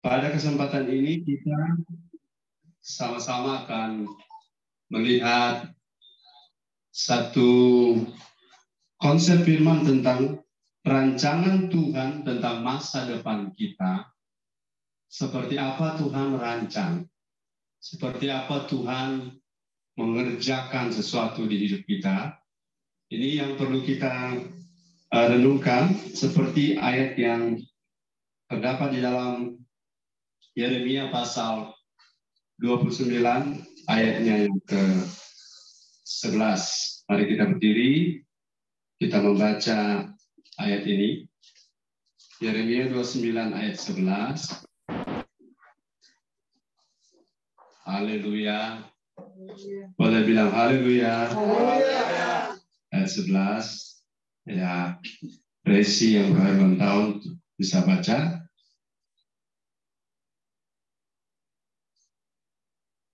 Pada kesempatan ini kita sama-sama akan melihat satu konsep firman tentang rancangan Tuhan tentang masa depan kita. Seperti apa Tuhan merancang, seperti apa Tuhan mengerjakan sesuatu di hidup kita. Ini yang perlu kita renungkan, seperti ayat yang terdapat di dalam Yeremia pasal 29 ayatnya yang ke-11. Mari kita berdiri, kita membaca ayat ini. Yeremia 29 ayat 11. Haleluya. Boleh bilang haleluya. Ayat 11. Ya, Resi yang berharian tahun bisa baca.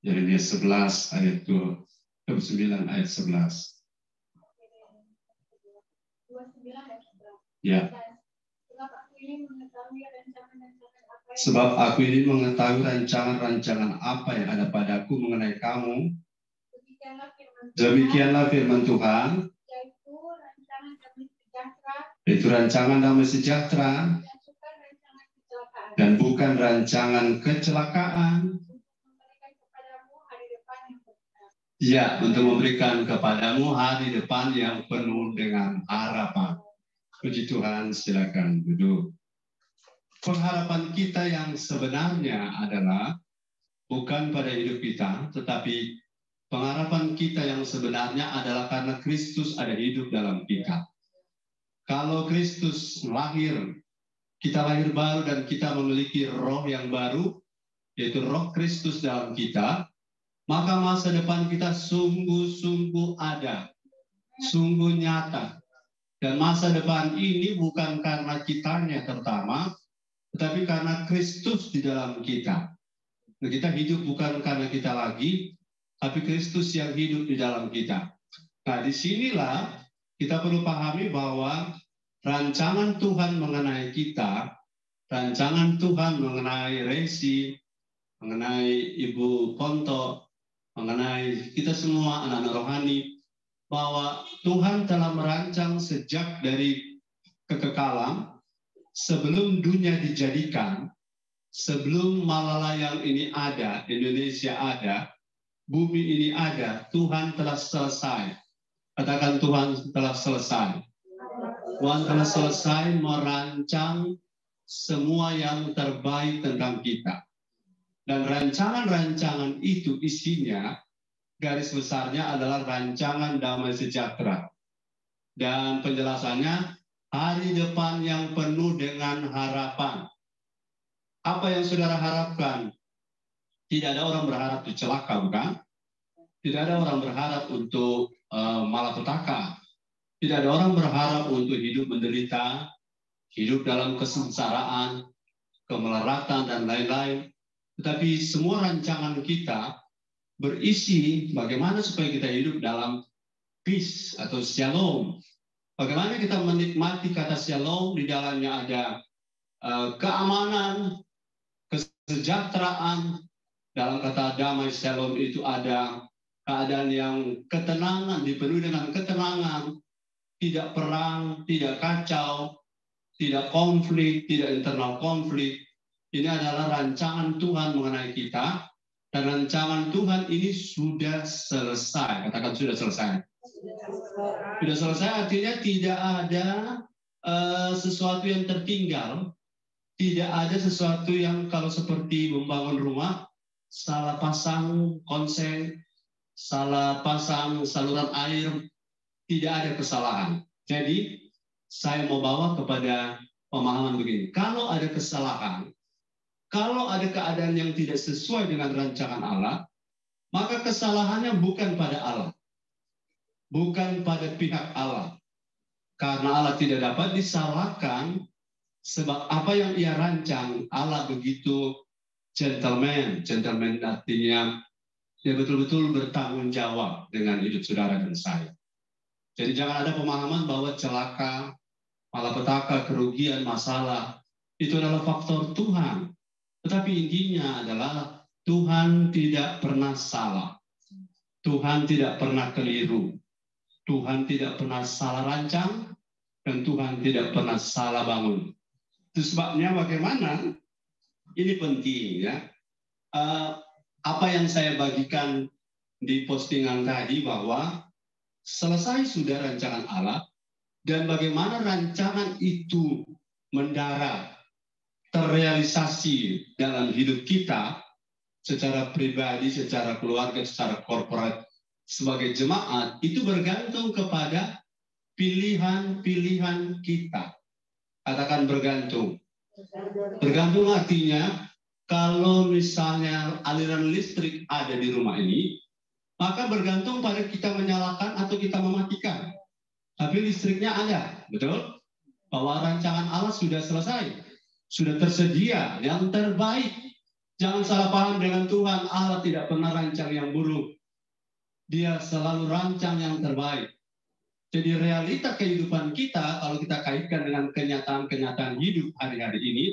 Yeremia 11 ayat 29 ayat 11. Ya. Sebab aku ini mengetahui rancangan-rancangan apa yang ada padaku mengenai kamu. Demikianlah firman Tuhan. Itu rancangan damai sejahtera dan bukan rancangan kecelakaan. Ya, untuk memberikan kepadamu hari depan yang penuh dengan harapan. Puji Tuhan, silakan duduk. Pengharapan kita yang sebenarnya adalah bukan pada hidup kita, tetapi pengharapan kita yang sebenarnya adalah karena Kristus ada hidup dalam kita. Kalau Kristus lahir, kita lahir baru dan kita memiliki roh yang baru, yaitu roh Kristus dalam kita, maka masa depan kita sungguh-sungguh ada, sungguh nyata. Dan masa depan ini bukan karena kitanya terutama, tetapi karena Kristus di dalam kita. Nah, kita hidup bukan karena kita lagi, tapi Kristus yang hidup di dalam kita. Nah, disinilah kita perlu pahami bahwa rancangan Tuhan mengenai kita, rancangan Tuhan mengenai Resi, mengenai Ibu Ponto, mengenai kita semua anak-anak rohani, bahwa Tuhan telah merancang sejak dari kekekalan, sebelum dunia dijadikan, sebelum Malalayang ini ada, Indonesia ada, bumi ini ada, Tuhan telah selesai. Katakan Tuhan telah selesai. Tuhan telah selesai merancang semua yang terbaik tentang kita. Dan rancangan-rancangan itu isinya, garis besarnya adalah rancangan damai sejahtera. Dan penjelasannya, hari depan yang penuh dengan harapan. Apa yang saudara harapkan? Tidak ada orang berharap celaka, bukan? Tidak ada orang berharap untuk malapetaka. Tidak ada orang berharap untuk hidup menderita, hidup dalam kesengsaraan, kemelaratan, dan lain-lain. Tetapi semua rancangan kita berisi bagaimana supaya kita hidup dalam peace atau shalom. Bagaimana kita menikmati kata shalom, di dalamnya ada keamanan, kesejahteraan. Dalam kata damai shalom itu ada keadaan yang ketenangan, dipenuhi dengan ketenangan, tidak perang, tidak kacau, tidak konflik, tidak internal konflik. Ini adalah rancangan Tuhan mengenai kita, dan rancangan Tuhan ini sudah selesai. Katakan sudah selesai. Sudah selesai artinya tidak ada sesuatu yang tertinggal, tidak ada sesuatu yang kalau seperti membangun rumah, salah pasang konsen, salah pasang saluran air, tidak ada kesalahan. Jadi saya mau bawa kepada pemahaman begini, kalau ada kesalahan, kalau ada keadaan yang tidak sesuai dengan rancangan Allah, maka kesalahannya bukan pada Allah, bukan pada pihak Allah. Karena Allah tidak dapat disalahkan, sebab apa yang ia rancang, Allah begitu gentleman. Gentleman artinya dia betul-betul bertanggung jawab dengan hidup saudara dan saya. Jadi jangan ada pemahaman bahwa celaka, malapetaka, kerugian, masalah, itu adalah faktor Tuhan. Tetapi intinya adalah Tuhan tidak pernah salah. Tuhan tidak pernah keliru. Tuhan tidak pernah salah rancang. Dan Tuhan tidak pernah salah bangun. Itu sebabnya bagaimana? Ini penting ya. Apa yang saya bagikan di postingan tadi bahwa selesai sudah rancangan Allah dan bagaimana rancangan itu mendarat, terrealisasi dalam hidup kita secara pribadi, secara keluarga, secara korporat sebagai jemaat itu bergantung kepada pilihan-pilihan kita. Katakan bergantung. Bergantung artinya kalau misalnya aliran listrik ada di rumah ini, maka bergantung pada kita menyalakan atau kita mematikan. Tapi listriknya ada, betul? Bahwa rancangan Allah sudah selesai, sudah tersedia yang terbaik. Jangan salah paham dengan Tuhan, Allah tidak pernah rancang yang buruk. Dia selalu rancang yang terbaik. Jadi realita kehidupan kita, kalau kita kaitkan dengan kenyataan-kenyataan hidup hari-hari ini,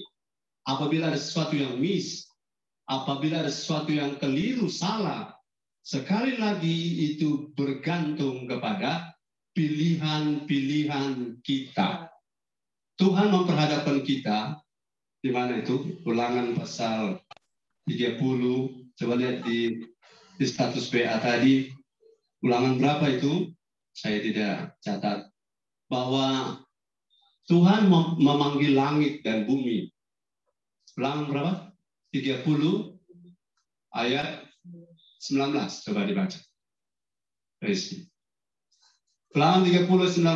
apabila ada sesuatu yang miss, apabila ada sesuatu yang keliru, salah, sekali lagi itu bergantung kepada pilihan-pilihan kita. Tuhan memperhadapkan kita, di mana itu? Ulangan pasal 30, coba lihat di status PA tadi, ulangan berapa itu? Saya tidak catat. Bahwa Tuhan memanggil langit dan bumi. Ulangan berapa? 30 ayat 19. Coba dibaca. Ulangan 30 19.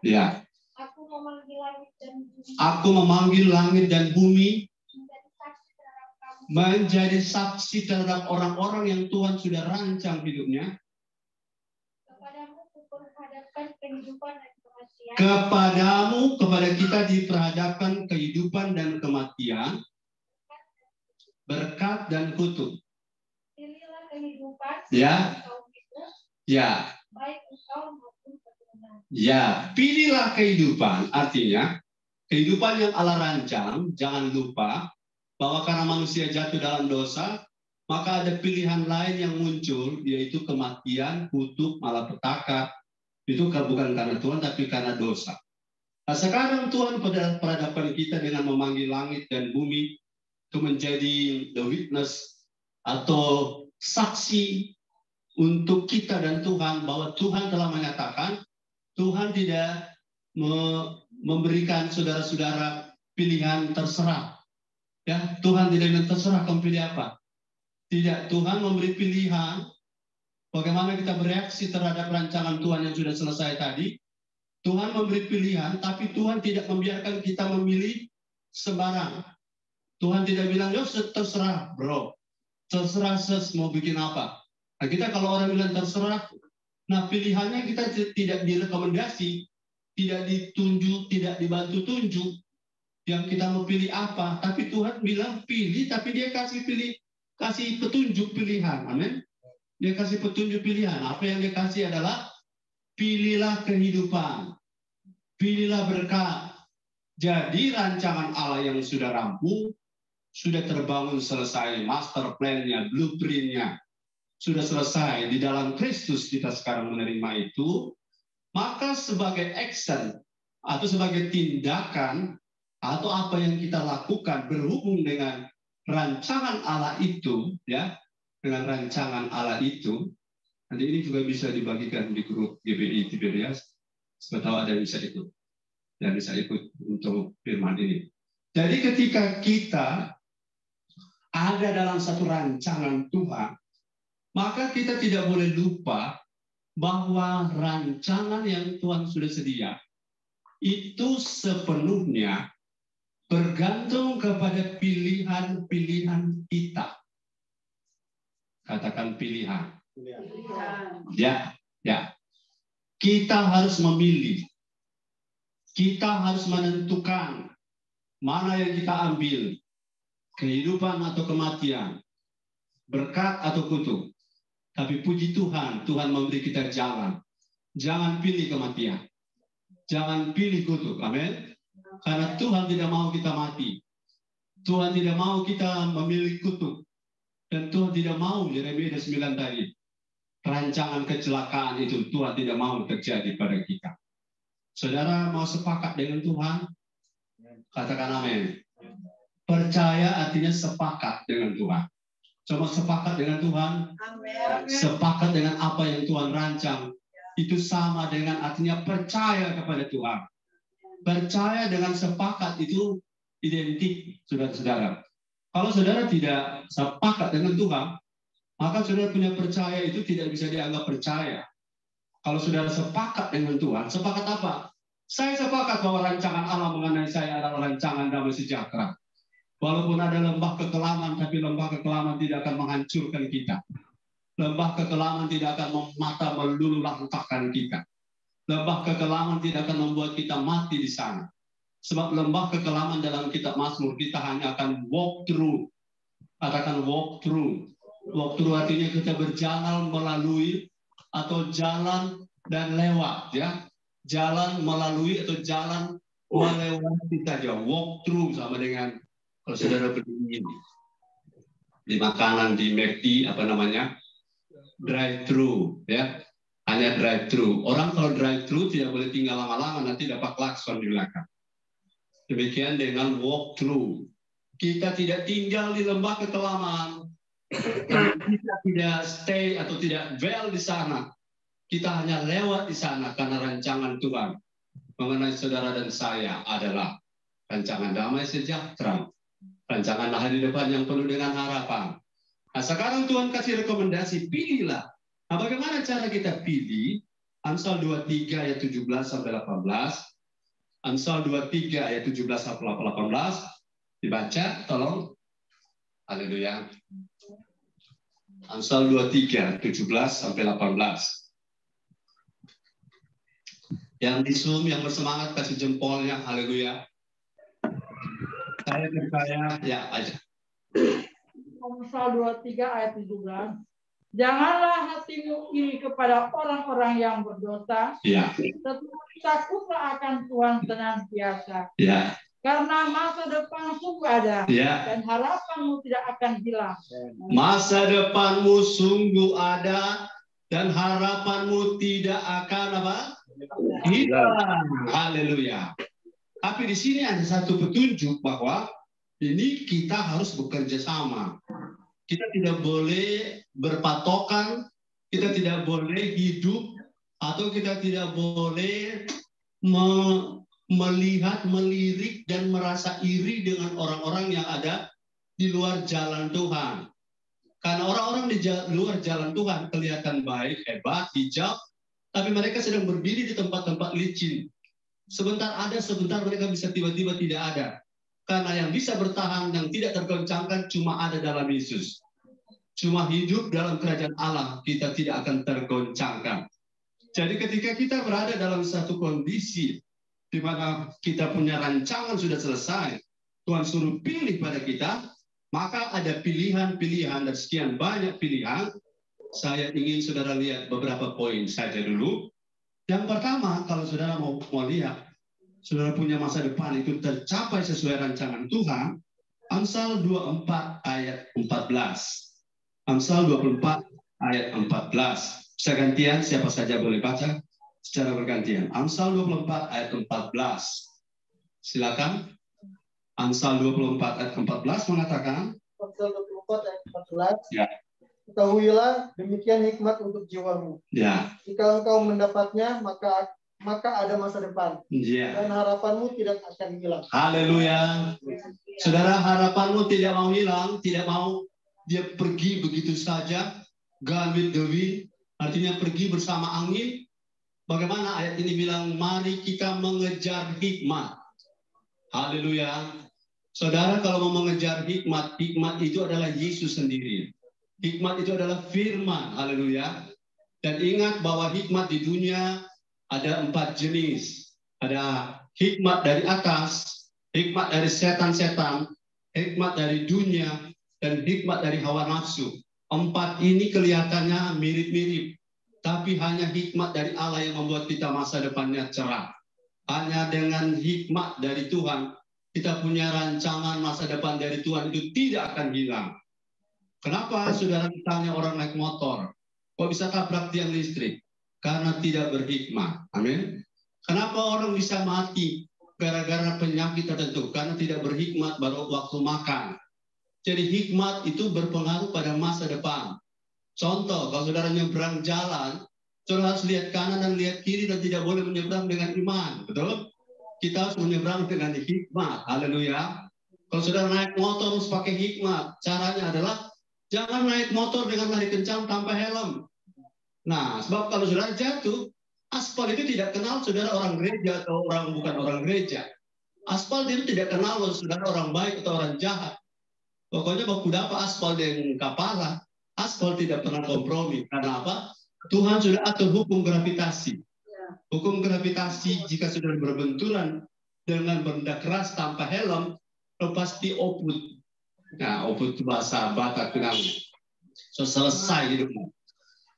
Ya. Aku memanggil langit dan bumi menjadi saksi terhadap orang-orang yang Tuhan sudah rancang hidupnya. Kepadamu, kepada kita diperhadapkan kehidupan dan kematian, berkat dan kutuk. Pilihlah kehidupan. Ya, ya, ya. Pilihlah kehidupan. Artinya kehidupan yang Allah rancang. Jangan lupa bahwa karena manusia jatuh dalam dosa, maka ada pilihan lain yang muncul, yaitu kematian, kutuk, malapetaka. Itu bukan karena Tuhan, tapi karena dosa. Nah, sekarang Tuhan perhadapkan kita dengan memanggil langit dan bumi itu menjadi the witness atau saksi untuk kita dan Tuhan bahwa Tuhan telah menyatakan Tuhan tidak memberikan saudara-saudara pilihan terserah. Ya, Tuhan tidak bilang terserah kamu pilih apa. Tidak, Tuhan memberi pilihan. Bagaimana kita bereaksi terhadap rancangan Tuhan yang sudah selesai tadi? Tuhan memberi pilihan, tapi Tuhan tidak membiarkan kita memilih sembarang. Tuhan tidak bilang, yo terserah bro, terserah mau bikin apa. Nah, kita kalau orang bilang terserah, nah pilihannya kita tidak direkomendasi, tidak ditunjuk, tidak dibantu tunjuk. Yang kita mau pilih apa, tapi Tuhan bilang pilih, tapi dia kasih petunjuk pilihan, amin. Dia kasih petunjuk pilihan. Apa yang dia kasih adalah pilihlah kehidupan, pilihlah berkat. Jadi rancangan Allah yang sudah rampung, sudah terbangun selesai, master plan-nya, blueprint-nya, sudah selesai di dalam Kristus kita sekarang menerima itu, maka sebagai action atau sebagai tindakan atau apa yang kita lakukan berhubung dengan rancangan Allah itu, ya, dengan rancangan Allah itu, nanti ini juga bisa dibagikan di grup GBI Tiberias, supaya tahu ada yang bisa ikut untuk firman ini. Jadi ketika kita ada dalam satu rancangan Tuhan, maka kita tidak boleh lupa bahwa rancangan yang Tuhan sudah sedia itu sepenuhnya bergantung kepada pilihan-pilihan kita. Katakan pilihan. Ya, ya. Kita harus memilih. Kita harus menentukan mana yang kita ambil. Kehidupan atau kematian. Berkat atau kutuk. Tapi puji Tuhan, Tuhan memberi kita jalan. Jangan pilih kematian. Jangan pilih kutuk. Amin. Karena Tuhan tidak mau kita mati. Tuhan tidak mau kita memiliki kutuk. Dan Tuhan tidak mau, Yeremia 9 tadi, rancangan kecelakaan itu Tuhan tidak mau terjadi pada kita. Saudara mau sepakat dengan Tuhan? Katakan amin. Percaya artinya sepakat dengan Tuhan. Coba sepakat dengan Tuhan. Amin. Sepakat dengan apa yang Tuhan rancang. Itu sama dengan artinya percaya kepada Tuhan. Percaya dengan sepakat itu identik, saudara-saudara. Kalau saudara tidak sepakat dengan Tuhan, maka saudara punya percaya itu tidak bisa dianggap percaya. Kalau saudara sepakat dengan Tuhan, sepakat apa? Saya sepakat bahwa rancangan Allah mengenai saya adalah rancangan damai sejahtera. Walaupun ada lembah kekelaman, tapi lembah kekelaman tidak akan menghancurkan kita. Lembah kekelaman tidak akan memata meluluhlantahkan kita. Lembah kekelaman tidak akan membuat kita mati di sana. Sebab lembah kekelaman dalam kitab Mazmur kita hanya akan walk through. Katakan walk through. Walk through artinya kita berjalan melalui atau jalan dan lewat, ya. Jalan melalui atau jalan melewati saja. Walk through sama dengan kalau saudara beli di makanan di McD apa namanya? Drive thru, ya. Hanya drive thru. Orang kalau drive thru tidak boleh tinggal lama-lama, nanti dapat klakson di belakang. Demikian dengan walk through. Kita tidak tinggal di lembah kekelaman. Kita tidak stay atau tidak dwell di sana. Kita hanya lewat di sana karena rancangan Tuhan mengenai saudara dan saya adalah rancangan damai sejahtera. Rancangan hari depan yang penuh dengan harapan. Nah, sekarang Tuhan kasih rekomendasi, pilihlah. Nah, bagaimana cara kita pilih? Amsal 23 ayat 17 sampai 18. Amsal 23 ayat 17 sampai 18. Dibaca, tolong. Haleluya. Amsal 23 17 sampai 18. Yang di Zoom yang bersemangat kasih jempolnya. Haleluya. Saya percaya ya aja. Amsal 23 ayat 17. Janganlah hatimu iri kepada orang-orang yang berdosa. Ya. Tetapi takutlah akan Tuhan senantiasa. Ya. Karena masa depan sungguh ada. Ya. Dan harapanmu tidak akan hilang. Masa depanmu sungguh ada dan harapanmu tidak akan apa? Hilang. Haleluya. Tapi di sini ada satu petunjuk bahwa ini kita harus bekerja sama. Kita tidak boleh berpatokan, kita tidak boleh hidup, atau kita tidak boleh melihat, melirik, dan merasa iri dengan orang-orang yang ada di luar jalan Tuhan. Karena orang-orang di luar jalan Tuhan kelihatan baik, hebat, hijau, tapi mereka sedang berdiri di tempat-tempat licin. Sebentar ada, sebentar mereka bisa tiba-tiba tidak ada. Karena yang bisa bertahan, yang tidak tergoncangkan cuma ada dalam Yesus. Cuma hidup dalam kerajaan Allah, kita tidak akan tergoncangkan. Jadi ketika kita berada dalam satu kondisi di mana kita punya rancangan sudah selesai, Tuhan suruh pilih pada kita, maka ada pilihan-pilihan dan sekian banyak pilihan. Saya ingin saudara lihat beberapa poin saja dulu. Yang pertama, kalau saudara mau lihat, saudara punya masa depan itu tercapai sesuai rancangan Tuhan, Amsal 24 ayat 14. Amsal 24 ayat 14. Bisa gantian, siapa saja boleh baca secara bergantian. Amsal 24 ayat 14. Silakan. Amsal 24 ayat 14 mengatakan. Amsal 24 ayat 14. Ya. Ketahuilah demikian hikmat untuk jiwamu. Ya. Jika engkau mendapatnya, maka ada masa depan. Ya. Dan harapanmu tidak akan hilang. Haleluya. Saudara, harapanmu tidak mau hilang, tidak mau dia pergi begitu saja, gone with the wind, artinya pergi bersama angin. Bagaimana ayat ini bilang, mari kita mengejar hikmat. Haleluya. Saudara, kalau mau mengejar hikmat, hikmat itu adalah Yesus sendiri. Hikmat itu adalah firman. Haleluya. Dan ingat bahwa hikmat di dunia ada 4 jenis. Ada hikmat dari atas, hikmat dari setan-setan, hikmat dari dunia, dan hikmat dari hawa nafsu. 4 ini kelihatannya mirip-mirip, tapi hanya hikmat dari Allah yang membuat kita masa depannya cerah. Hanya dengan hikmat dari Tuhan, kita punya rancangan masa depan dari Tuhan itu tidak akan hilang. Kenapa saudara tanya orang naik motor, kok bisa tabrak tiang listrik? Karena tidak berhikmat. Amin. Kenapa orang bisa mati gara-gara penyakit tertentu? Karena tidak berhikmat baru waktu makan. Jadi hikmat itu berpengaruh pada masa depan. Contoh, kalau saudara nyebrang jalan, saudara harus lihat kanan dan lihat kiri dan tidak boleh menyeberang dengan iman. Betul? Kita harus menyeberang dengan hikmat. Haleluya. Kalau saudara naik motor harus pakai hikmat. Caranya adalah jangan naik motor dengan lari kencang tanpa helm. Nah, sebab kalau saudara jatuh, aspal itu tidak kenal saudara orang gereja atau orang bukan orang gereja. Aspal itu tidak kenal saudara orang baik atau orang jahat. Pokoknya waktu dapat aspal dengan kapala, aspal tidak pernah kompromi. Karena apa? Tuhan sudah atur hukum gravitasi. Hukum gravitasi jika sudah berbenturan dengan benda keras tanpa helm, pasti oput. Nah, oput itu bahasa Batak kenal. So, selesai hidupmu.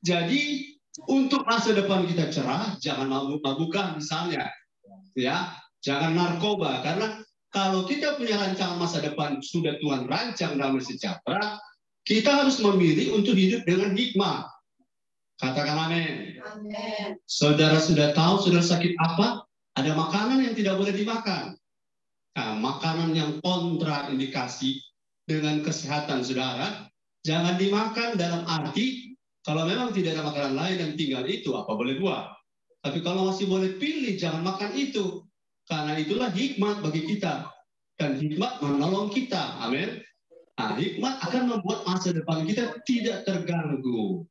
Jadi untuk masa depan kita cerah, jangan mabuk-mabukan misalnya, ya, jangan narkoba. Karena kalau kita punya rancangan masa depan sudah Tuhan rancang damai sejahtera, kita harus memilih untuk hidup dengan hikmat. Katakan amin. Amin. Saudara sudah tahu saudara sakit apa? Ada makanan yang tidak boleh dimakan. Nah, makanan yang kontraindikasi dengan kesehatan saudara, jangan dimakan dalam arti kalau memang tidak ada makanan lain dan tinggal itu, apa boleh buat. Tapi kalau masih boleh pilih, jangan makan itu. Karena itulah hikmat bagi kita. Dan hikmat menolong kita. Amin. Nah, hikmat akan membuat masa depan kita tidak terganggu.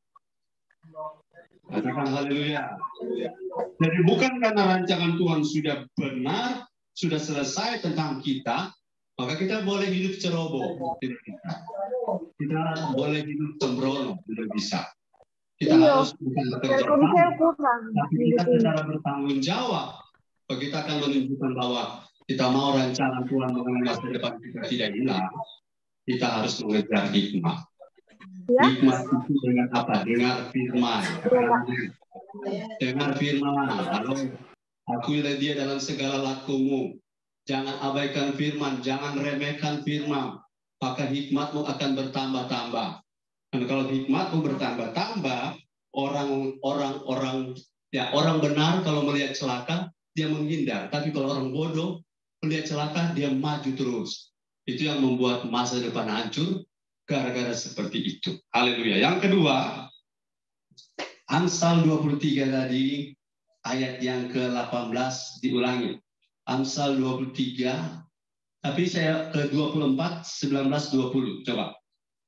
Katakan haleluya. Jadi bukan karena rancangan Tuhan sudah benar, sudah selesai tentang kita, maka kita boleh hidup ceroboh. Kita boleh hidup sembrono, tidak bisa. Kita harus bekerja tapi kita secara bertanggung jawab. Kita akan menunjukkan bahwa kita mau rancangan Tuhan mengenai masa depan kita tidak hilang. Kita harus mengejar hikmat. Ya. Hikmat itu dengan apa? Dengar firman. Dengar firman. Lalu akuilah dia dalam segala lakumu. Jangan abaikan firman. Jangan remehkan firman. Maka hikmatmu akan bertambah-tambah. Dan kalau hikmatmu bertambah-tambah, orang benar kalau melihat celaka dia menghindar, tapi kalau orang bodoh melihat celaka dia maju terus. Itu yang membuat masa depan hancur gara-gara seperti itu. Haleluya. Yang kedua, Amsal 23 tadi ayat yang ke-18 diulangi. Amsal 23, tapi saya ke 24, 19, 20. Coba.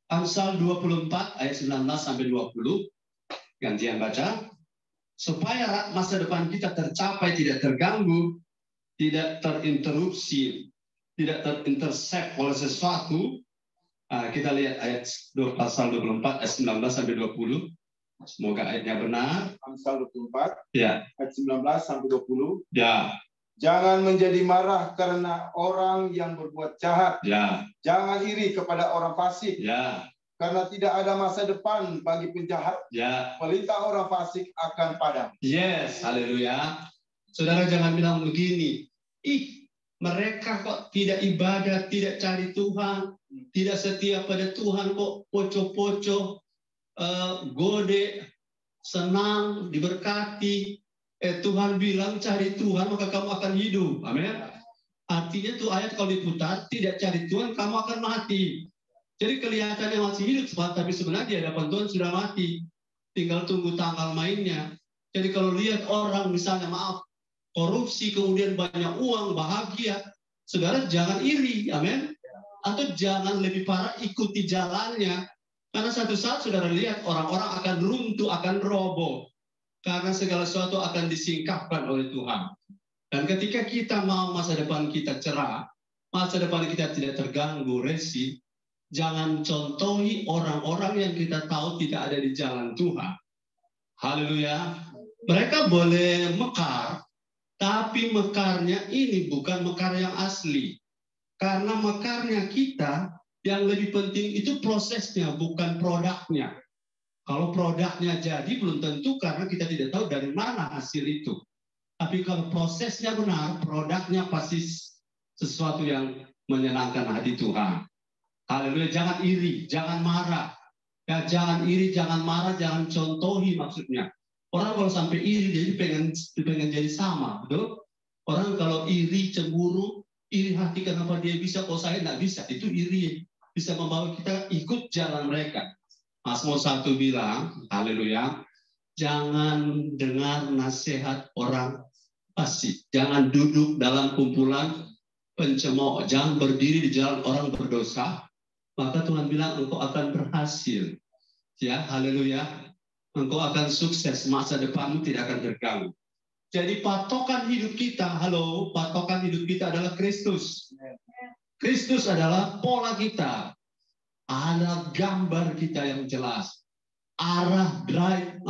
Amsal 24 ayat 19 sampai 20. Gantian baca. Supaya masa depan kita tercapai, tidak terganggu, tidak terinterupsi, tidak terintercept oleh sesuatu. Kita lihat ayat pasal 24 ayat 19 sampai 20. Semoga ayatnya benar. Amsal 24 ya. Ayat 19 sampai 20. Ya. Jangan menjadi marah karena orang yang berbuat jahat. Ya. Jangan iri kepada orang fasik. Ya. Karena tidak ada masa depan bagi penjahat. Ya. Pelita orang fasik akan padam. Yes, haleluya. Saudara jangan bilang begini. Mereka kok tidak ibadah, tidak cari Tuhan, tidak setia pada Tuhan, kok poco-poco, gode, senang, diberkati. Tuhan bilang cari Tuhan maka kamu akan hidup. Amin. Artinya tuh ayat kalau diputar, tidak cari Tuhan kamu akan mati. Jadi kelihatannya masih hidup, tapi sebenarnya di hadapan Tuhan sudah mati. Tinggal tunggu tanggal mainnya. Jadi kalau lihat orang misalnya korupsi, kemudian banyak uang, bahagia, saudara jangan iri, amin. Atau jangan lebih parah ikuti jalannya. Karena satu saat saudara lihat orang-orang akan runtuh, akan roboh. Karena segala sesuatu akan disingkapkan oleh Tuhan. Dan ketika kita mau masa depan kita cerah, masa depan kita tidak terganggu resi, jangan contohi orang-orang yang kita tahu tidak ada di jalan Tuhan. Haleluya. Mereka boleh mekar, tapi mekarnya ini bukan mekar yang asli. Karena mekarnya kita, yang lebih penting itu prosesnya, bukan produknya. Kalau produknya jadi belum tentu karena kita tidak tahu dari mana hasil itu. Tapi kalau prosesnya benar, produknya pasti sesuatu yang menyenangkan hati Tuhan. Haleluya, jangan iri, jangan marah. Ya, jangan iri, jangan marah, jangan contohi maksudnya. Orang kalau sampai iri, jadi pengen jadi sama. Betul? Orang kalau iri, cemburu, iri hati kenapa dia bisa, kok saya nggak bisa. Itu iri. Bisa membawa kita ikut jalan mereka. Mazmur 1 bilang, haleluya, jangan dengar nasihat orang fasik. Jangan duduk dalam kumpulan pencemooh. Jangan berdiri di jalan orang berdosa. Maka Tuhan bilang engkau akan berhasil. Ya, haleluya. Engkau akan sukses. Masa depanmu tidak akan terganggu. Jadi patokan hidup kita, patokan hidup kita adalah Kristus. Kristus adalah pola kita. Ada gambar kita yang jelas. Arah drive.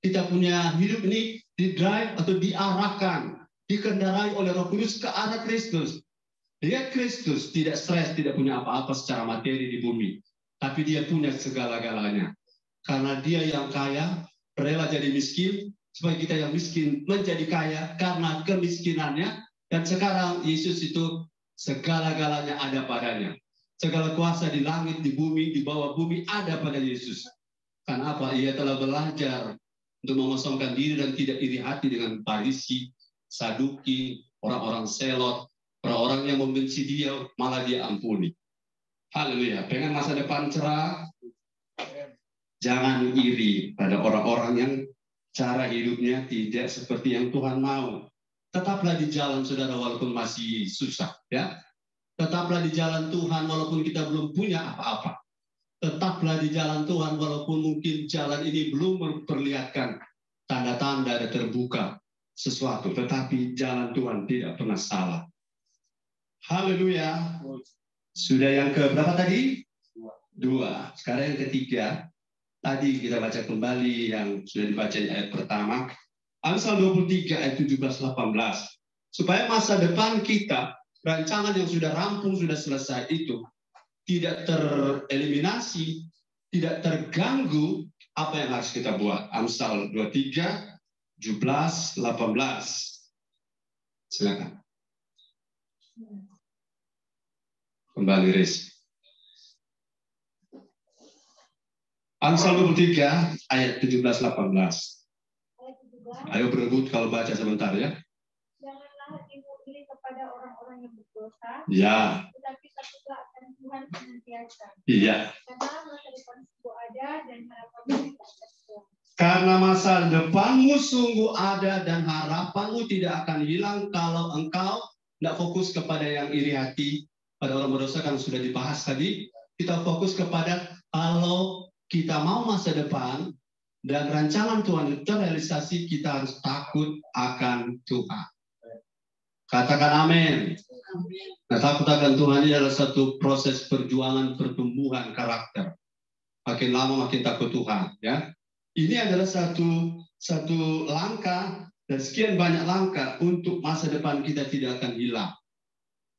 Kita punya hidup ini di drive atau diarahkan. Dikendarai oleh Roh Kudus ke arah Kristus. Dia Kristus tidak stres, tidak punya apa-apa secara materi di bumi. Tapi dia punya segala-galanya. Karena dia yang kaya, rela jadi miskin, supaya kita yang miskin menjadi kaya karena kemiskinannya. Dan sekarang Yesus itu segala-galanya ada padanya. Segala kuasa di langit, di bumi, di bawah bumi ada pada Yesus. Karena apa? Ia telah belajar untuk mengosongkan diri dan tidak iri hati dengan Farisi, Saduki, orang-orang Selot, orang-orang yang membenci dia, malah dia ampuni. Haleluya. Pengen masa depan cerah? Jangan iri pada orang-orang yang cara hidupnya tidak seperti yang Tuhan mau. Tetaplah di jalan saudara walaupun masih susah. Ya. Tetaplah di jalan Tuhan walaupun kita belum punya apa-apa. Tetaplah di jalan Tuhan walaupun mungkin jalan ini belum memperlihatkan tanda-tanda ada terbuka sesuatu. Tetapi jalan Tuhan tidak pernah salah. Haleluya. Sudah yang ke berapa tadi? 2. Sekarang yang ketiga. Tadi kita baca kembali yang sudah dibaca di ayat pertama. Amsal 23 ayat 17-18. Supaya masa depan kita, rancangan yang sudah rampung, sudah selesai itu, tidak tereliminasi, tidak terganggu, apa yang harus kita buat? Amsal 23, 17, 18. Silakan. Kembali, Riz. Amsal 23 ayat 17-18. Ayo berebut kalau baca sebentar ya. Janganlah timbul iri kepada orang-orang yang berdosa. Ya. Tetapi takutlah akan Tuhan senantiasa. Iya. Karena masa depan sungguh ada dan harapanmu tidak akan. Karena masa depanmu sungguh ada dan harapanmu tidak akan hilang kalau engkau tidak fokus kepada yang iri hati. Pada orang berdosa kan sudah dibahas tadi. Kita fokus kepada kalau kita mau masa depan dan rancangan Tuhan itu terrealisasi, kita harus takut akan Tuhan. Katakan amin. Nah, takut akan Tuhan ini adalah satu proses perjuangan pertumbuhan karakter. Makin lama makin takut Tuhan. Ya, ini adalah satu langkah dan sekian banyak langkah untuk masa depan kita tidak akan hilang.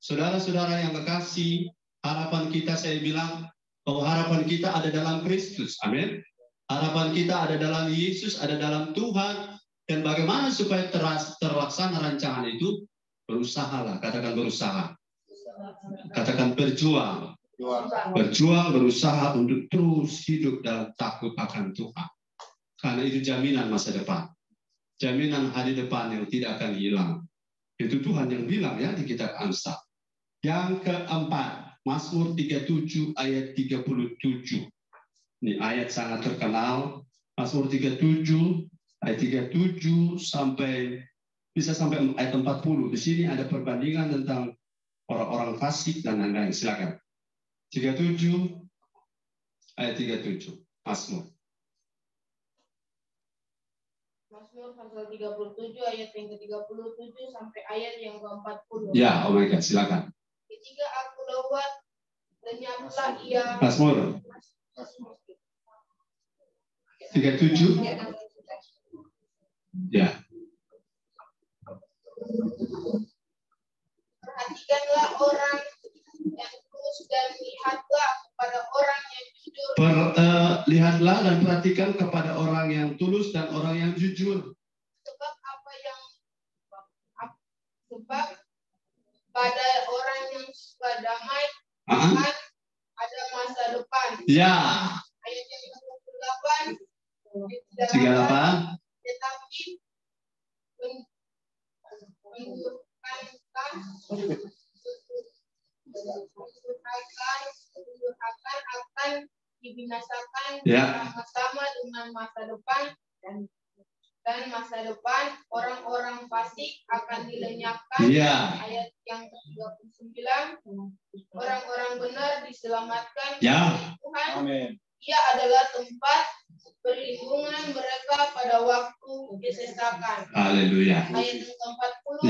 Saudara-saudara yang kekasih, harapan kita saya bilang bahwa harapan kita ada dalam Kristus. Amin. Harapan kita ada dalam Yesus, ada dalam Tuhan. Dan bagaimana supaya terlaksana rancangan itu? Berusahalah, katakan berusaha. Katakan berjuang. Berjuang, berusaha untuk terus hidup dalam takut akan Tuhan. Karena itu jaminan masa depan. Jaminan hari depan yang tidak akan hilang. Itu Tuhan yang bilang ya di kitab Amsal. Yang keempat, Mazmur 37 ayat 37. Ini ayat sangat terkenal. Mazmur 37 ayat 37 bisa sampai ayat 40. Di sini ada perbandingan tentang orang-orang fasik dan lain-lain. Silakan. 37 ayat 37. Mazmur. Mazmur pasal 37 ayat yang ke-37 sampai ayat yang ke-40. Ya, oh my God, silakan. Ketika aku lewat, lenyaplah ia. Mazmur 37. Ya. Perhatikanlah orang yang tulus dan lihatlah kepada orang yang jujur. Lihatlah dan perhatikan kepada orang yang tulus dan orang yang jujur. Sebab apa yang ada masa depan. Ya. Ayat yang ke-28. 38. Tetapi pendurhakaan akan dibinasakan bersama-sama dengan masa depan dan masa depan orang-orang fasik akan dilenyapkan. Ayat yang ke-39, orang-orang benar diselamatkan oleh Tuhan. Amin. Ia adalah tempat perlindungan mereka pada waktu disesakan. Haleluya. Ayat yang ke-40,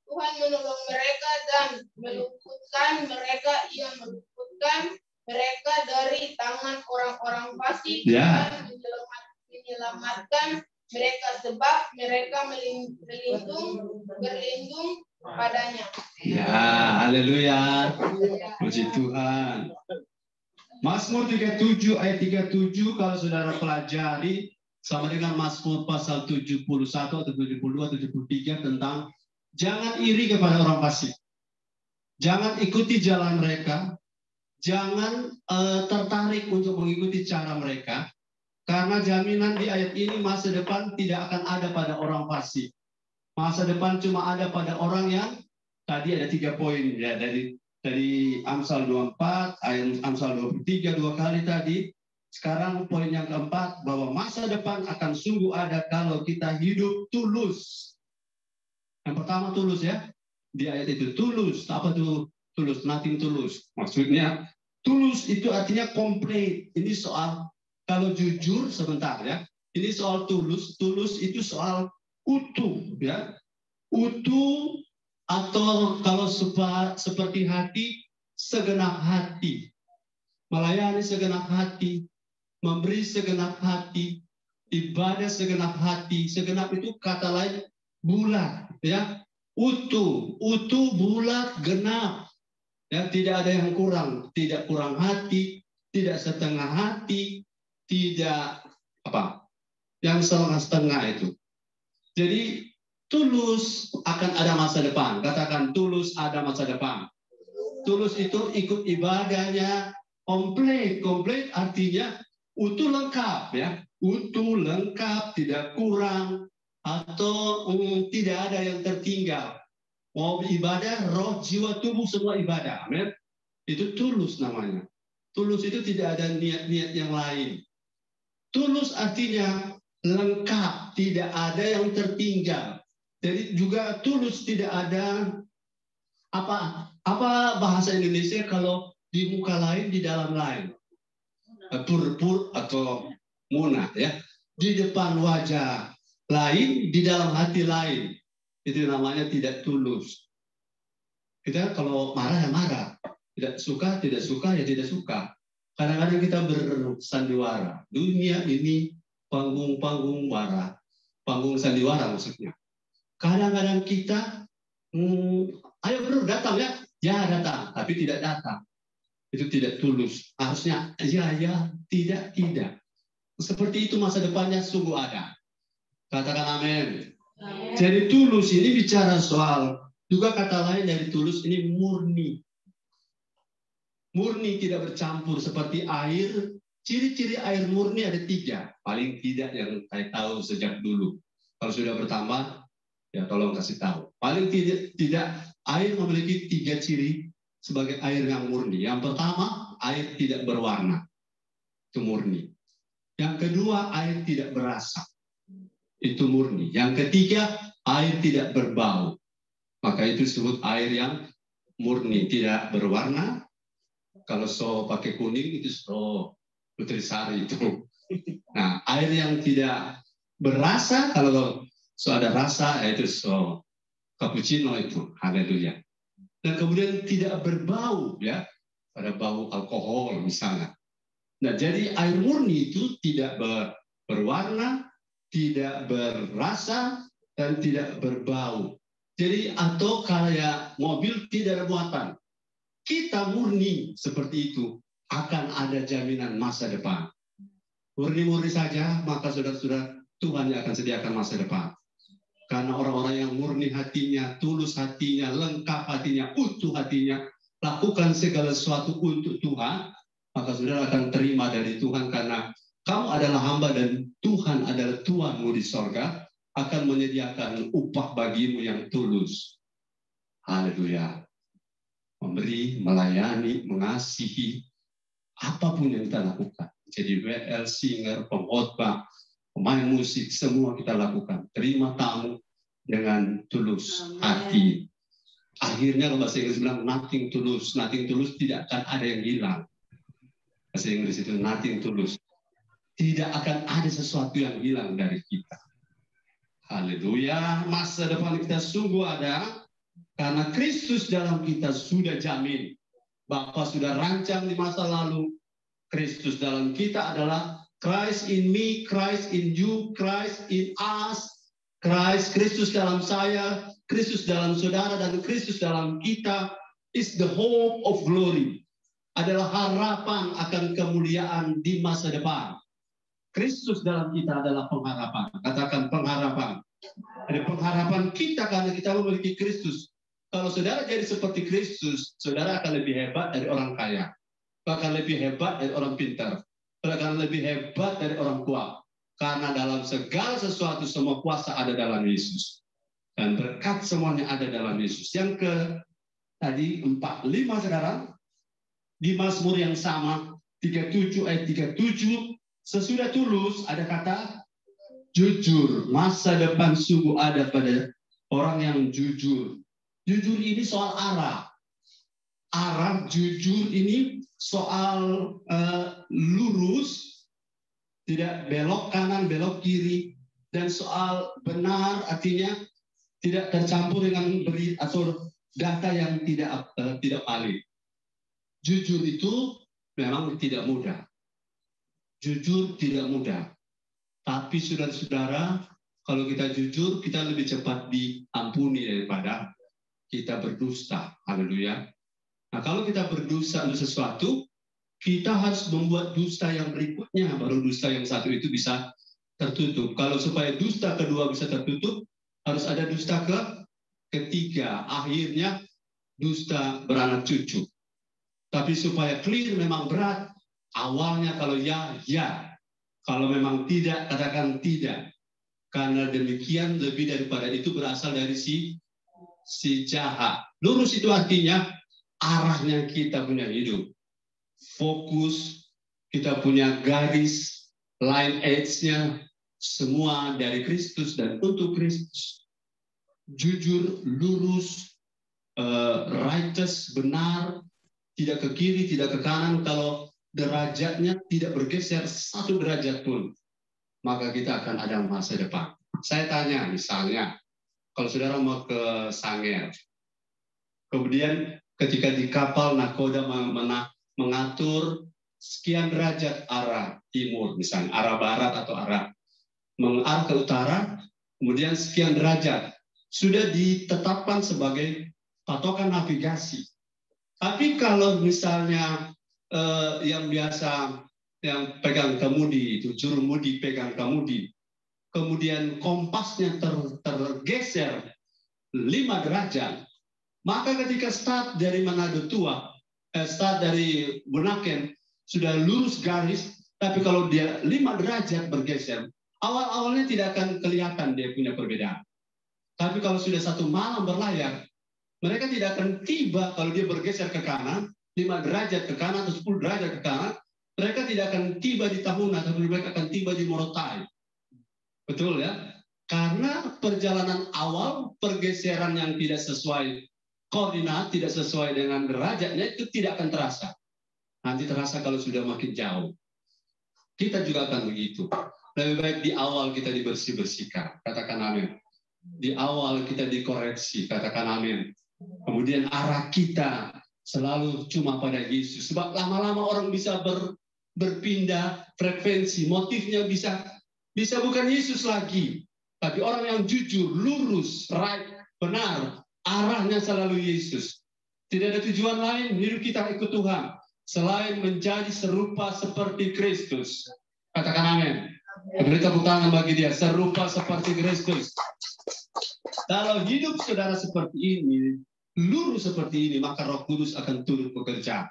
Tuhan menolong mereka dan meluputkan mereka. Ia meluputkan mereka dari tangan orang-orang fasik dan menyelamatkan mereka sebab mereka berlindung padanya. Ya, haleluya. Puji Tuhan. Mazmur 37 ayat 37 kalau saudara pelajari sama dengan Mazmur pasal 71 atau 72 atau 73 tentang jangan iri kepada orang fasik. Jangan ikuti jalan mereka. Jangan tertarik untuk mengikuti cara mereka. Karena jaminan di ayat ini masa depan tidak akan ada pada orang fasik. Masa depan cuma ada pada orang yang tadi ada 3 poin ya dari Amsal 24, ayat Amsal 23 2 kali tadi. Sekarang poin yang keempat bahwa masa depan akan sungguh ada kalau kita hidup tulus. Yang pertama tulus ya. Di ayat itu tulus. Apa tuh tulus? Nothing tulus. Maksudnya tulus itu artinya komplit. Ini soal kalau jujur sebentar ya. Ini soal tulus. Tulus itu soal utuh ya. Utuh atau kalau seperti hati, segenap hati. Melayani segenap hati, memberi segenap hati, ibadah segenap hati. Segenap itu kata lain bulat ya. Utuh, bulat, genap. Ya, tidak ada yang kurang, tidak kurang hati, tidak setengah hati, tidak yang setengah-setengah itu. Jadi tulus akan ada masa depan. Katakan tulus ada masa depan. Tulus itu ikut ibadahnya komplit. Komplit artinya utuh lengkap ya. Utuh lengkap, tidak kurang atau tidak ada yang tertinggal. Mau ibadah, roh, jiwa, tubuh semua ibadah. Amin. Itu tulus namanya. Tulus itu tidak ada niat-niat yang lain. Tulus artinya lengkap, tidak ada yang tertinggal. Jadi juga tulus tidak ada apa bahasa Indonesia kalau di muka lain di dalam lain. Pur atau munah ya. Di depan wajah lain, di dalam hati lain. Itu namanya tidak tulus. Kita kalau marah ya marah. Tidak suka ya tidak suka. Kadang-kadang kita bersandiwara. Dunia ini panggung marah. Panggung sandiwara maksudnya. Kadang-kadang kita, ayo bro datang ya, ya datang, tapi tidak datang. Itu tidak tulus. Harusnya ya, tidak. Seperti itu masa depannya sungguh ada. Katakan amin. Jadi tulus ini bicara soal, juga kata lain dari tulus ini murni. Murni tidak bercampur seperti air. Ciri-ciri air murni ada 3, paling tidak yang saya tahu sejak dulu. Kalau sudah bertambah, ya tolong kasih tahu. Paling tidak air memiliki 3 ciri sebagai air yang murni. Yang pertama, air tidak berwarna. Itu murni. Yang kedua, air tidak berasa. Itu murni. Yang ketiga, air tidak berbau. Maka itu disebut air yang murni, tidak berwarna. Kalau pakai kuning itu nutrisari itu. Nah, air yang tidak berasa, kalau ada rasa itu cappuccino itu, haleluya. Dan kemudian tidak berbau ya, ada bau alkohol misalnya. Nah, jadi air murni itu tidak berwarna, tidak berasa dan tidak berbau. Jadi atau kayak mobil tidak ada muatan. Kita murni seperti itu akan ada jaminan masa depan. Murni-murni saja, maka saudara-saudara Tuhan yang akan sediakan masa depan. Karena orang-orang yang murni hatinya, tulus hatinya, lengkap hatinya, utuh hatinya, lakukan segala sesuatu untuk Tuhan, maka saudara akan terima dari Tuhan, karena kamu adalah hamba dan Tuhan adalah Tuhanmu di sorga, akan menyediakan upah bagimu yang tulus. Haleluya. Memberi, melayani, mengasihi, apapun yang kita lakukan. Jadi WL, singer, pengkhotbah, pemain musik, semua kita lakukan. Terima tamu dengan tulus hati. Akhirnya kalau bahasa Inggris bilang nothing tulus. Nothing tulus, tidak akan ada yang hilang. Bahasa Inggris itu nothing tulus. Tidak akan ada sesuatu yang hilang dari kita. Haleluya. Masa depan kita sungguh ada, karena Kristus dalam kita sudah jamin. Bapa sudah rancang di masa lalu. Kristus dalam kita adalah Christ in me, Christ in you, Christ in us. Christ, Kristus dalam saya, Kristus dalam saudara, dan Kristus dalam kita is the hope of glory. Adalah harapan akan kemuliaan di masa depan. Kristus dalam kita adalah pengharapan. Katakan pengharapan. Ada pengharapan kita karena kita memiliki Kristus. Kalau saudara jadi seperti Kristus, saudara akan lebih hebat dari orang kaya. Akan lebih hebat dari orang pintar. Akan lebih hebat dari orang tua. Karena dalam segala sesuatu semua kuasa ada dalam Yesus. Dan berkat semuanya ada dalam Yesus. Yang tadi 45 saudara, di Mazmur yang sama, 37 ayat 37, sesudah tulus ada kata jujur. Masa depan sungguh ada pada orang yang jujur. Jujur ini soal arah. Arah jujur ini soal lurus, tidak belok kanan, belok kiri, dan soal benar artinya tidak tercampur dengan berita atau data yang tidak valid. Jujur itu memang tidak mudah. Jujur tidak mudah. Tapi saudara-saudara, kalau kita jujur, kita lebih cepat diampuni daripada kita berdusta. Haleluya. Nah, kalau kita berdusta untuk sesuatu, kita harus membuat dusta yang berikutnya, baru dusta yang satu itu bisa tertutup. Kalau supaya dusta kedua bisa tertutup, harus ada dusta ketiga. Akhirnya dusta beranak cucu. Tapi supaya clear memang berat. Awalnya kalau ya, ya. Kalau memang tidak, katakan tidak. Karena demikian lebih daripada itu berasal dari si jahat. Lurus itu artinya arahnya kita punya hidup. Fokus, kita punya garis, line edge-nya, semua dari Kristus dan untuk Kristus. Jujur, lurus, righteous, benar, tidak ke kiri, tidak ke kanan. Kalau derajatnya tidak bergeser satu derajat pun, maka kita akan ada masa depan. Saya tanya misalnya, kalau saudara mau ke Sangir, kemudian ketika di kapal nakoda mengatur sekian derajat arah timur, misalnya arah barat atau arah mengarah ke utara, kemudian sekian derajat sudah ditetapkan sebagai patokan navigasi. Tapi kalau misalnya yang biasa yang pegang kemudi itu juru mudi pegang kemudi, kemudian kompasnya tergeser 5 derajat, maka ketika start dari Manado Tua, start dari Bunaken sudah lurus garis, tapi kalau dia 5 derajat bergeser, awal-awalnya tidak akan kelihatan dia punya perbedaan. Tapi kalau sudah 1 malam berlayar, mereka tidak akan tiba kalau dia bergeser ke kanan, 5 derajat ke kanan atau 10 derajat ke kanan, mereka tidak akan tiba di Tahuna, tapi mereka akan tiba di Morotai. Betul ya? Karena perjalanan awal, pergeseran yang tidak sesuai koordinat, tidak sesuai dengan derajatnya, itu tidak akan terasa. Nanti terasa kalau sudah makin jauh. Kita juga akan begitu. Lebih baik di awal kita dibersih-bersihkan. Katakan amin. Di awal kita dikoreksi. Katakan amin. Kemudian arah kita selalu cuma pada Yesus. Sebab lama-lama orang bisa berpindah frekuensi. Motifnya bisa bukan Yesus lagi. Tapi orang yang jujur, lurus, right, benar. Arahnya selalu Yesus. Tidak ada tujuan lain hidup kita ikut Tuhan selain menjadi serupa seperti Kristus. Katakan amin. Beri tepuk tangan bagi dia. Serupa seperti Kristus. Kalau hidup saudara seperti ini, lurus seperti ini, maka Roh Kudus akan turut bekerja.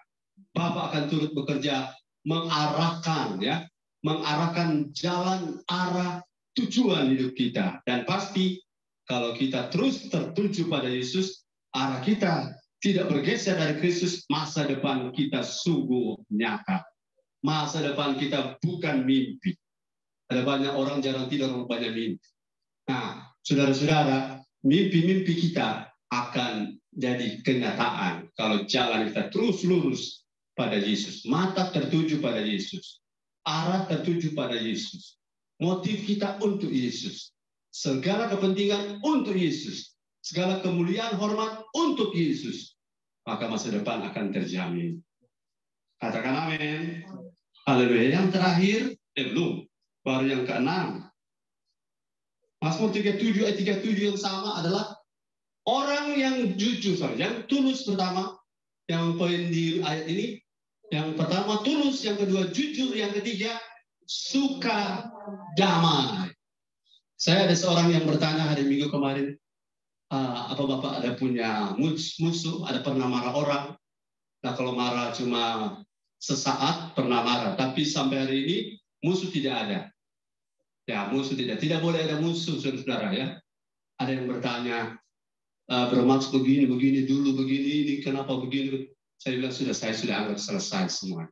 Bapa akan turut bekerja mengarahkan, ya, mengarahkan jalan arah tujuan hidup kita. Dan pasti kalau kita terus tertuju pada Yesus, arah kita tidak bergeser dari Kristus, masa depan kita sungguh nyata. Masa depan kita bukan mimpi. Ada banyak orang jarang tidur, banyak mimpi. Nah, saudara-saudara, mimpi-mimpi kita akan jadi kenyataan kalau jalan kita terus lurus pada Yesus. Mata tertuju pada Yesus. Arah tertuju pada Yesus. Motif kita untuk Yesus. Segala kepentingan untuk Yesus. Segala kemuliaan hormat untuk Yesus. Maka masa depan akan terjamin. Katakan amin. Haleluya. Yang terakhir, belum. Baru yang ke-6. Mazmur 37 ayat 37 yang sama adalah orang yang jujur, yang tulus pertama. Yang poin di ayat ini. Yang pertama tulus, yang kedua jujur, yang ketiga suka damai. Saya ada seorang yang bertanya hari Minggu kemarin, apa Bapak ada punya musuh, ada pernah marah orang? Nah kalau marah cuma sesaat pernah marah, tapi sampai hari ini musuh tidak ada. Ya musuh tidak boleh ada musuh, saudara ya. Ada yang bertanya, bermaksud begini dulu, begini ini, kenapa begini? Saya bilang saya sudah anggap selesai semua.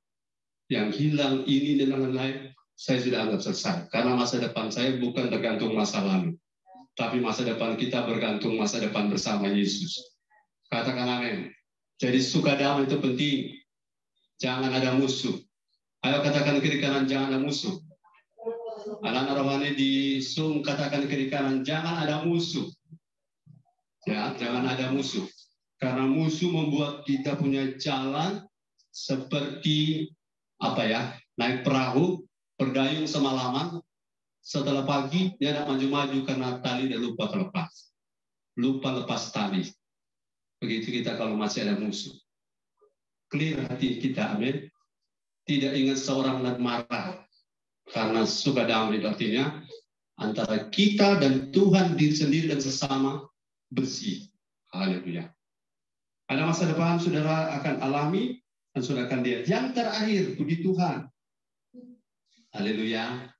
Yang hilang ini dan lain-lain, saya sudah anggap selesai. Karena masa depan saya bukan tergantung masa lalu. Tapi masa depan kita bergantung masa depan bersama Yesus. Katakan amin. Jadi suka damai itu penting. Jangan ada musuh. Ayo katakan kiri kanan, jangan ada musuh. Anak-anak rohani di Zoom katakan kiri kanan, jangan ada musuh. Ya, jangan ada musuh. Karena musuh membuat kita punya jalan seperti naik perahu, berdayung semalaman, setelah pagi dia tidak maju-maju karena tali dan lupa terlepas. Lupa lepas tali. Begitu kita kalau masih ada musuh. Clear hati kita, amin. Tidak ingat seorang dan marah. Karena suka damai artinya antara kita dan Tuhan diri sendiri dan sesama bersih. Haleluya. Ada masa depan saudara akan alami dan saudara akan lihat. Yang terakhir, puji Tuhan. Haleluya.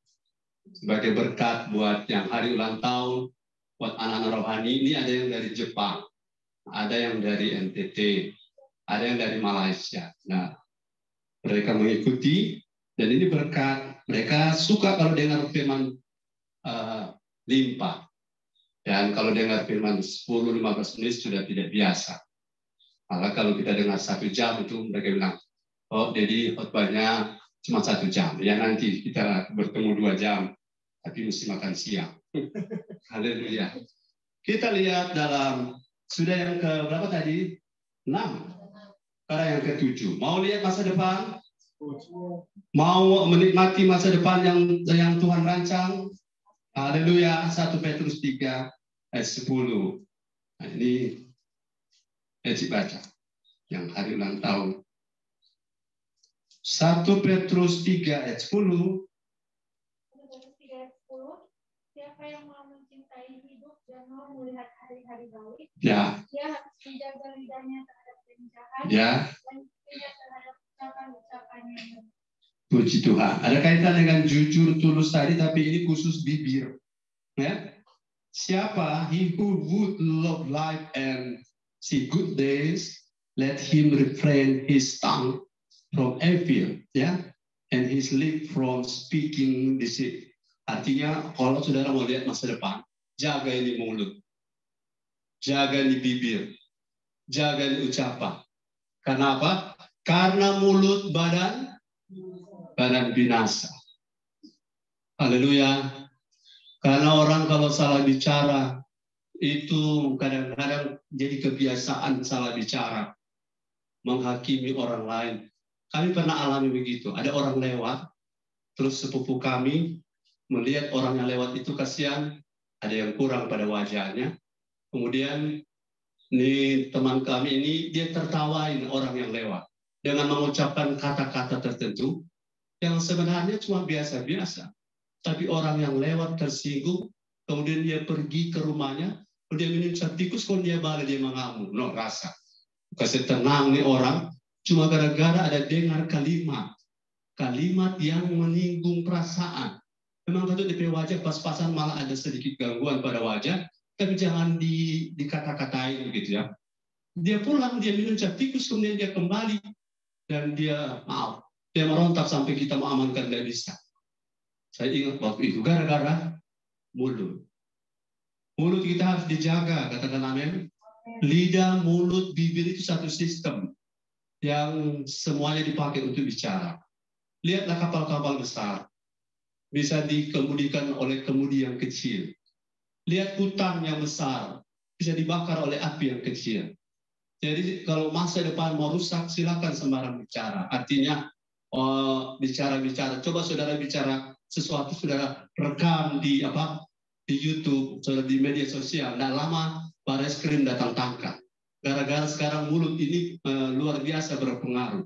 Sebagai berkat buat yang hari ulang tahun, buat anak-anak rohani, ini ada yang dari Jepang, ada yang dari NTT, ada yang dari Malaysia. Nah, mereka mengikuti, dan ini berkat. Mereka suka kalau dengar firman limpah. Dan kalau dengar firman 10-15 menit sudah tidak biasa. Maka kalau kita dengar 1 jam itu mereka bilang, oh jadi khotbahnya cuma 1 jam. Ya nanti kita bertemu 2 jam, tapi mesti makan siang. Haleluya. Kita lihat dalam, sudah yang ke berapa tadi? 6. Sekarang yang ke-7. Mau lihat masa depan? Mau menikmati masa depan yang Tuhan rancang? Haleluya. 1 Petrus 3 ayat 10. Nah, ini Eci baca yang hari ulang tahun. 1 Petrus 3 ayat 10. Siapa yang mau mencintai hidup dan mau melihat hari-hari baik, Ya. dia harus menjaga lidahnya terhadap penjahat, Ya. dan lidahnya terhadap ucapan-ucapan yang Puji Tuhan. Ada kaitan dengan jujur, tulus tadi, tapi ini khusus bibir. Ya. Siapa? He who would love life and see good days, let him refrain his tongue from evil, ya, and his lip from speaking deceit. Artinya, kalau saudara mau lihat masa depan, jaga ini mulut, jaga ini bibir, jaga ini ucapan. Karena apa? Karena mulut badan binasa. Haleluya. Karena orang kalau salah bicara, itu kadang-kadang jadi kebiasaan salah bicara, menghakimi orang lain. Kami pernah alami begitu. Ada orang lewat, terus sepupu kami melihat orang yang lewat itu kasihan, ada yang kurang pada wajahnya. Kemudian ini teman kami ini dia tertawain orang yang lewat dengan mengucapkan kata-kata tertentu yang sebenarnya cuma biasa-biasa. Tapi orang yang lewat tersinggung, kemudian dia pergi ke rumahnya, Kalau dia minum cap tikus, kalau dia balik dia mengamuk. No rasa. Kasih tenang nih orang, cuma gara-gara ada dengar kalimat yang menyinggung perasaan. Memang kalau di wajah pas-pasan malah ada sedikit gangguan pada wajah, tapi jangan dikata-katain gitu ya. Dia pulang, dia minum cap tikus, kemudian dia kembali dan dia merontak sampai kita mau amankan, nggak bisa. Saya ingat waktu itu gara-gara mulut. Mulut kita harus dijaga, katakan amin. Lidah, mulut, bibir itu satu sistem yang semuanya dipakai untuk bicara. Lihatlah kapal-kapal besar, bisa dikemudikan oleh kemudi yang kecil. Lihat hutan yang besar, bisa dibakar oleh api yang kecil. Jadi kalau masa depan mau rusak, silakan sembarang bicara. Artinya bicara-bicara. Coba saudara bicara sesuatu, saudara rekam di YouTube, saudara di media sosial. Tidak lama baris krim datang tangkap. Gara-gara sekarang mulut ini luar biasa berpengaruh.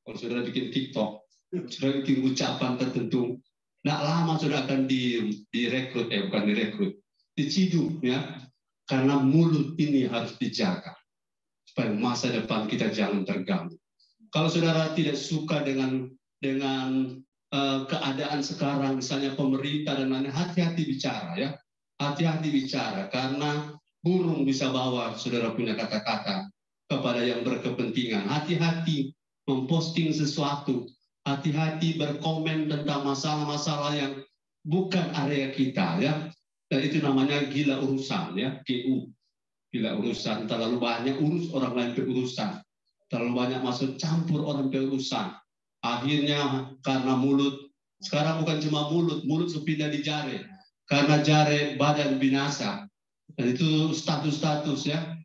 Kalau saudara bikin TikTok, saudara bikin ucapan tertentu, tidak lama saudara akan direkrut, bukan direkrut, diciduk ya. Karena mulut ini harus dijaga supaya masa depan kita jangan terganggu. Kalau saudara tidak suka dengan keadaan sekarang, misalnya pemerintah dan lain-lain, hati-hati bicara ya, hati-hati bicara karena burung bisa bawa saudara punya kata-kata kepada yang berkepentingan. Hati-hati memposting sesuatu, hati-hati berkomen tentang masalah-masalah yang bukan area kita ya, dan itu namanya gila urusan ya, GU. Gila urusan, terlalu banyak urus orang lain berurusan, terlalu banyak masuk campur orang berurusan. Akhirnya karena mulut, sekarang bukan cuma mulut sepindah di jari, karena jari badan binasa. Dan itu status-status ya.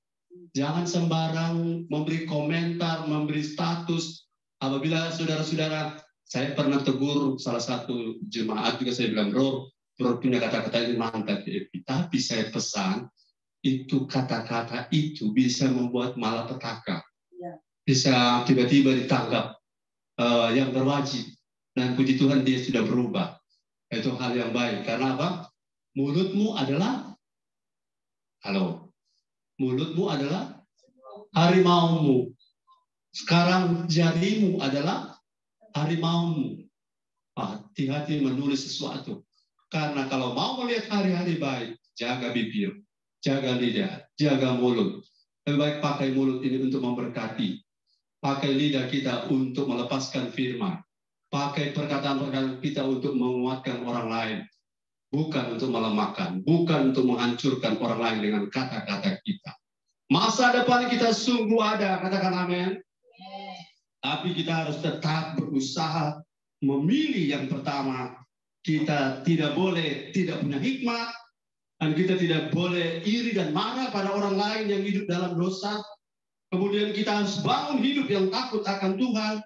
Jangan sembarang memberi komentar, memberi status. Apabila saudara-saudara, saya pernah tegur salah satu jemaat juga, saya bilang, bro punya kata-kata ini mantap, tapi saya pesan, itu kata-kata itu bisa membuat malapetaka, bisa tiba-tiba ditangkap yang berwajib, dan puji Tuhan dia sudah berubah. Itu hal yang baik. Karena apa? Mulutmu adalah mulutmu adalah harimaumu. Sekarang jarimu adalah harimaumu. Hati-hati menulis sesuatu. Karena kalau mau melihat hari-hari baik, jaga bibir, jaga lidah, jaga mulut. Lebih baik pakai mulut ini untuk memberkati. Pakai lidah kita untuk melepaskan firman. Pakai perkataan-perkataan kita untuk menguatkan orang lain. Bukan untuk melemahkan. Bukan untuk menghancurkan orang lain dengan kata-kata kita. Masa depan kita sungguh ada, katakan amin. Tapi kita harus tetap berusaha memilih yang pertama. Kita tidak boleh tidak punya hikmat. Dan kita tidak boleh iri dan marah pada orang lain yang hidup dalam dosa. Kemudian kita harus bangun hidup yang takut akan Tuhan.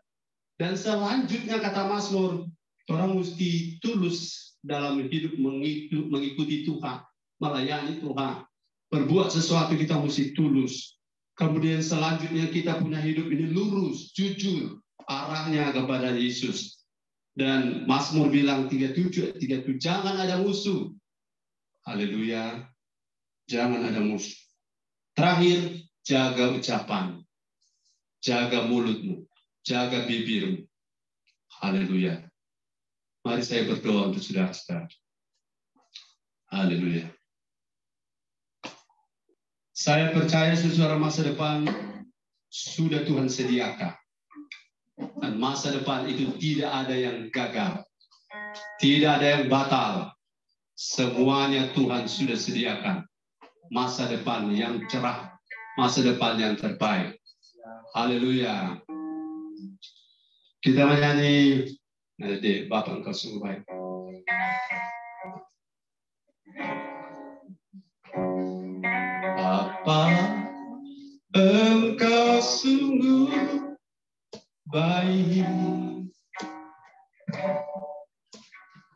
Dan selanjutnya kata Mazmur, orang mesti tulus dalam hidup mengikuti Tuhan, melayani Tuhan. Berbuat sesuatu kita mesti tulus. Kemudian selanjutnya kita punya hidup ini lurus, jujur, arahnya kepada Yesus. Dan Mazmur bilang 37, jangan ada musuh. Haleluya. Jangan ada musuh. Terakhir, jaga ucapan. Jaga mulutmu. Jaga bibirmu. Haleluya. Mari saya berdoa untuk saudara-saudara. Haleluya. Saya percaya saudara masa depan sudah Tuhan sediakan. Dan masa depan itu tidak ada yang gagal. Tidak ada yang batal. Semuanya Tuhan sudah sediakan. Masa depan yang cerah. Masa depan yang terbaik. Haleluya. Kita menyanyi. Adik, Bapak engkau sungguh baik. Bapa, engkau sungguh baik.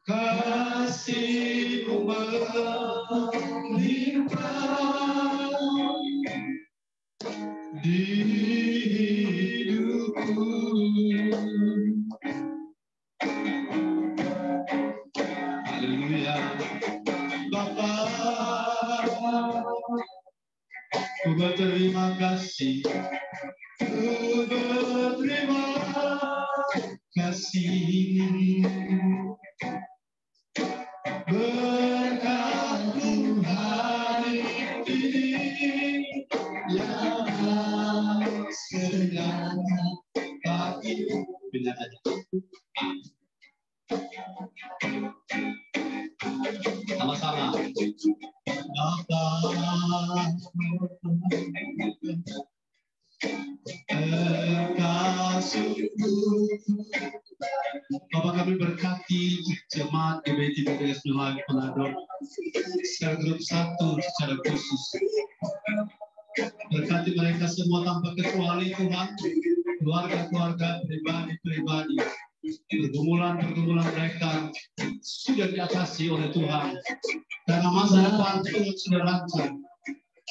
Kasih-Mu melimpah di hidupku. Haleluya. Bapa, Ku berterima kasih. Ku berterima kasih. Berkat Tuhan ini yang sedang bagi benar aja. Sama-sama. Bapak kami berkati jemaat GBT BPS Nuhagi Penador secara grup 1 secara khusus. Berkati mereka semua tanpa kecuali Tuhan, keluarga-keluarga, pribadi-pribadi. Pergumulan-pergumulan mereka sudah diatasi oleh Tuhan. Karena masa depan Tuhan sudah rancang.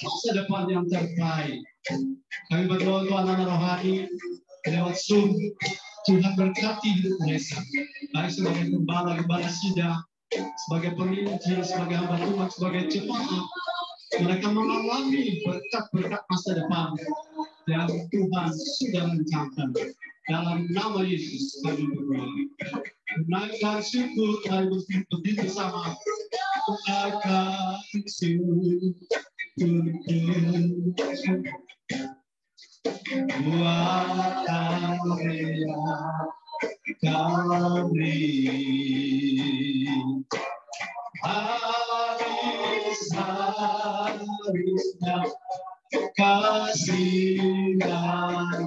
Masa depan yang terbaik. Kami berdoa untuk anak-anak rohani lewat Zoom. Tuhan berkati hidup mereka. Baik sebagai gembala sidang, sebagai pemimpin, sebagai hamba Tuhan, sebagai jemaat. Mereka mengalami berkat-berkat masa depan yang Tuhan sudah rencanakan. Dalam nama Yesus kami berdoa. Menaikkan syukur kami berdiri bersama. Menaikkan syukur. Buat karya kami habis-habisnya kasih dan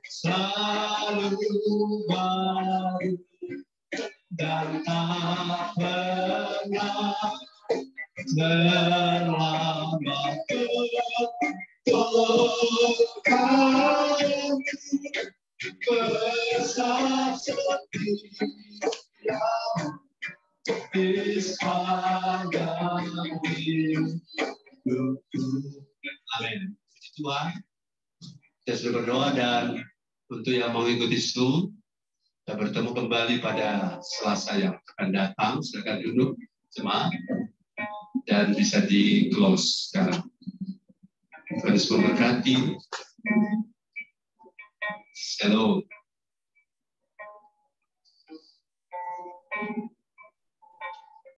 selalu baru dan tak pernah terlambat kami bersaksi Amin. Tuhan, kita sudah berdoa dan untuk yang mengikuti Zoom, kita bertemu kembali pada Selasa yang akan datang. Silakan duduk, jemaat, dan bisa di close sekarang. Tuhan Yesus memberkati. Shalom.